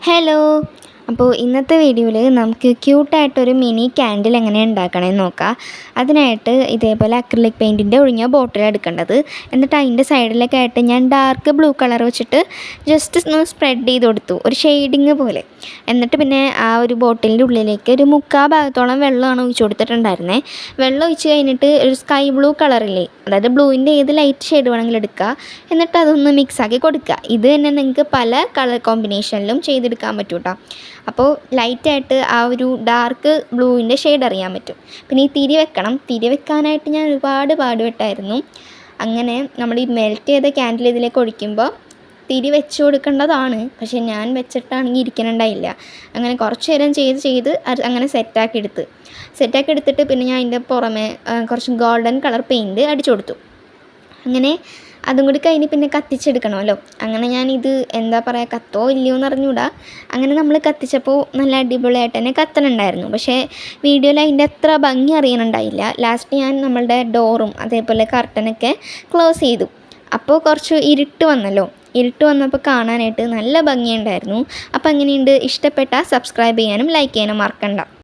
Hello. അപ്പോൾ ഇന്നത്തെ വീഡിയോയിൽ നമുക്ക് ക്യൂട്ടായിട്ടൊരു മിനി ക്യാൻഡിൽ എങ്ങനെ ഉണ്ടാക്കണമെന്ന് നോക്കാം. അതിനായിട്ട് ഇതേപോലെ അക്രിലിക് പെയിൻറ്റിൻ്റെ ഒഴിഞ്ഞ ബോട്ടിൽ എടുക്കേണ്ടത്. എന്നിട്ട് അതിൻ്റെ സൈഡിലൊക്കെ ആയിട്ട് ഞാൻ ഡാർക്ക് ബ്ലൂ കളർ വെച്ചിട്ട് ജസ്റ്റ് ഒന്ന് സ്പ്രെഡ് ചെയ്ത് കൊടുത്തു, ഒരു ഷെയ്ഡിങ് പോലെ. എന്നിട്ട് പിന്നെ ആ ഒരു ബോട്ടിലിൻ്റെ ഉള്ളിലേക്ക് ഒരു 3/4 ഭാഗത്തോളം വെള്ളമാണ് ഒഴിച്ച് കൊടുത്തിട്ടുണ്ടായിരുന്നത്. വെള്ളം ഒഴിച്ച് കഴിഞ്ഞിട്ട് ഒരു സ്കൈ ബ്ലൂ കളറില്ലേ, അതായത് ബ്ലൂവിൻ്റെ ഏത് ലൈറ്റ് ഷെയ്ഡ് വേണമെങ്കിലും എടുക്കുക. എന്നിട്ട് അതൊന്ന് മിക്സാക്കി കൊടുക്കുക. ഇത് തന്നെ നിങ്ങൾക്ക് പല കളർ കോമ്പിനേഷനിലും ചെയ്തെടുക്കാൻ പറ്റും കേട്ടോ. അപ്പോൾ ലൈറ്റായിട്ട് ആ ഒരു ഡാർക്ക് ബ്ലൂവിൻ്റെ ഷെയ്ഡ് അറിയാൻ പറ്റും. പിന്നെ ഈ തിരി വെക്കണം. തിരി വെക്കാനായിട്ട് ഞാൻ ഒരുപാട് പാടുപെട്ടായിരുന്നു. അങ്ങനെ നമ്മൾ ഈ മെൽറ്റ് ചെയ്ത ക്യാൻഡിൽ ഇതിലേക്ക് ഒഴിക്കുമ്പോൾ തിരി വെച്ച് കൊടുക്കേണ്ടതാണ്. പക്ഷേ ഞാൻ വെച്ചിട്ടാണെങ്കിൽ ഇരിക്കണുണ്ടായില്ല. അങ്ങനെ കുറച്ച് നേരം ചെയ്ത് അത് അങ്ങനെ സെറ്റാക്കി എടുത്തിട്ട് പിന്നെ ഞാൻ അതിൻ്റെ പുറമെ കുറച്ച് ഗോൾഡൻ കളർ പെയിൻറ്റ് അടിച്ചു കൊടുത്തു. അങ്ങനെ അതും കൂടി കഴിഞ്ഞ് പിന്നെ കത്തിച്ചെടുക്കണമല്ലോ. അങ്ങനെ ഞാനിത് എന്താ പറയുക, കത്തോ ഇല്ലയോ എന്ന് അറിഞ്ഞൂടാ. അങ്ങനെ നമ്മൾ കത്തിച്ചപ്പോൾ നല്ല അടിപൊളിയായിട്ട് തന്നെ കത്തണുണ്ടായിരുന്നു. പക്ഷേ വീഡിയോയിൽ അതിൻ്റെ അത്ര ഭംഗി അറിയാനുണ്ടായില്ല. ലാസ്റ്റ് ഞാൻ നമ്മളുടെ ഡോറും അതേപോലെ കർട്ടനൊക്കെ ക്ലോസ് ചെയ്തു. അപ്പോൾ കുറച്ച് ഇരുട്ട് വന്നപ്പോൾ കാണാനായിട്ട് നല്ല ഭംഗിയുണ്ടായിരുന്നു. അപ്പോൾ എങ്ങനെയുണ്ട്, ഇഷ്ടപ്പെട്ടാൽ സബ്സ്ക്രൈബ് ചെയ്യാനും ലൈക്ക് ചെയ്യാനും മറക്കണ്ട.